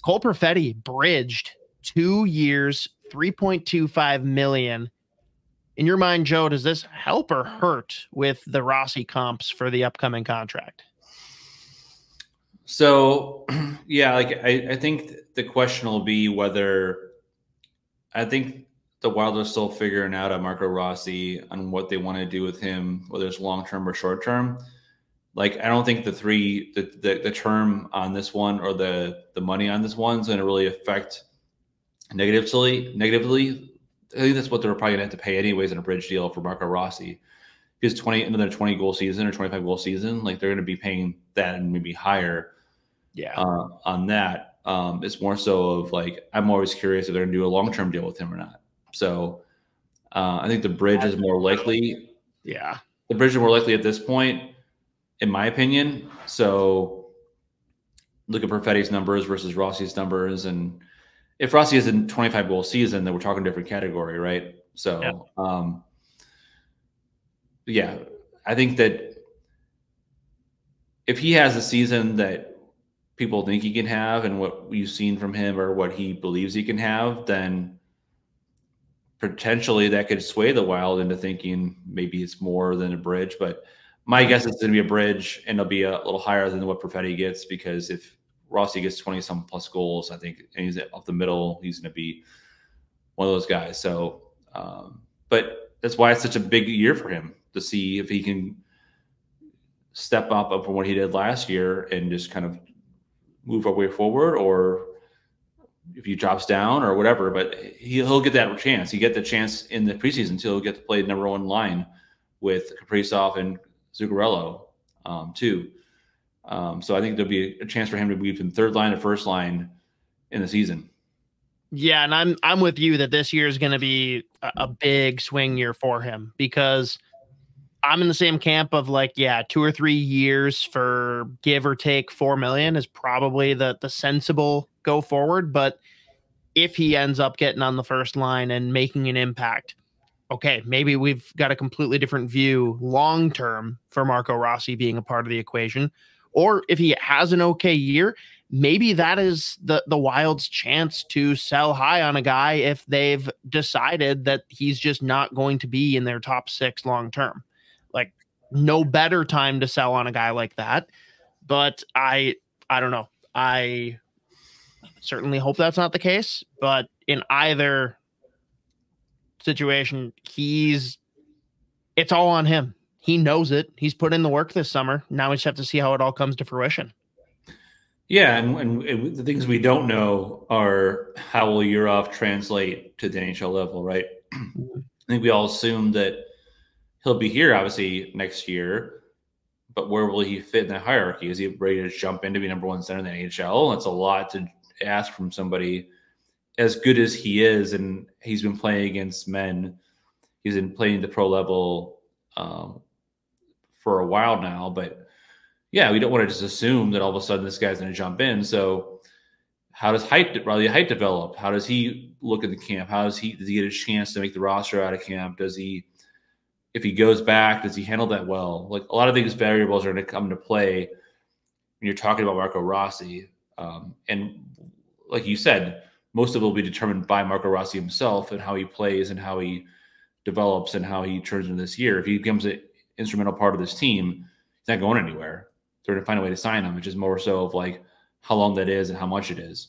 Cole Perfetti bridged 2 years, $3.25 million. In your mind, Joe, does this help or hurt with the Rossi comps for the upcoming contract? So, yeah, like I think the question will be whether I think the Wild are still figuring out on Marco Rossi on what they want to do with him, whether it's long term or short term. Like I don't think the term on this one or the money on this one is going to really affect negatively. I think that's what they're probably gonna have to pay anyways in a bridge deal for Marco Rossi. Because another 20 goal season or 25 goal season, like they're gonna be paying that and maybe higher on that. It's more so of like I'm always curious if they're gonna do a long-term deal with him or not. So I think the bridge is more likely. Yeah. The bridge is more likely at this point, in my opinion. So look at Perfetti's numbers versus Rossi's numbers, and if Rossi is a 25 goal season, then we're talking different category, right? So, yeah, I think that if he has a season that people think he can have and what we've seen from him or what he believes he can have, then potentially that could sway the Wild into thinking maybe it's more than a bridge. But my guess is it's going to be a bridge and it'll be a little higher than what Perfetti gets, because if Rossi gets 20-some plus goals, I think, and he's up the middle, he's going to be one of those guys. So, but that's why it's such a big year for him, to see if he can step up from what he did last year and just kind of move our way forward, or if he drops down or whatever. But he'll get that chance. He get the chance in the preseason too. He'll get to play number one line with Kaprizov and Zuccarello too. So I think there'll be a chance for him to be from third line to first line in the season. Yeah, and I'm with you that this year is going to be a big swing year for him, because I'm in the same camp of like, yeah, 2 or 3 years for give or take $4 million is probably the sensible go forward. But if he ends up getting on the first line and making an impact, okay, maybe we've got a completely different view long term for Marco Rossi being a part of the equation. Or if he has an okay year, maybe that is the Wild's chance to sell high on a guy if they've decided that he's just not going to be in their top 6 long term. Like, no better time to sell on a guy like that. But I don't know. I certainly hope that's not the case. But in either situation, it's all on him. He knows it. He's put in the work this summer. Now we just have to see how it all comes to fruition. Yeah, and the things we don't know are how will Yurov translate to the NHL level, right? I think we all assume that he'll be here, obviously, next year, but where will he fit in that hierarchy? Is he ready to jump in to be number one center in the NHL? That's a lot to ask from somebody as good as he is, and he's been playing against men. He's been playing the pro level for a while now, but yeah, we don't want to just assume that all of a sudden this guy's going to jump in. So how does height develop? How does he look in the camp? Does he get a chance to make the roster out of camp? Does he, if he goes back, does he handle that well? Like, a lot of these variables are going to come into play when you're talking about Marco Rossi. And like you said, most of it will be determined by Marco Rossi himself and how he plays and how he develops and how he turns in this year. If he becomes an instrumental part of this team, he's not going anywhere. They're going to find a way to sign him, which is more so of like how long that is and how much it is.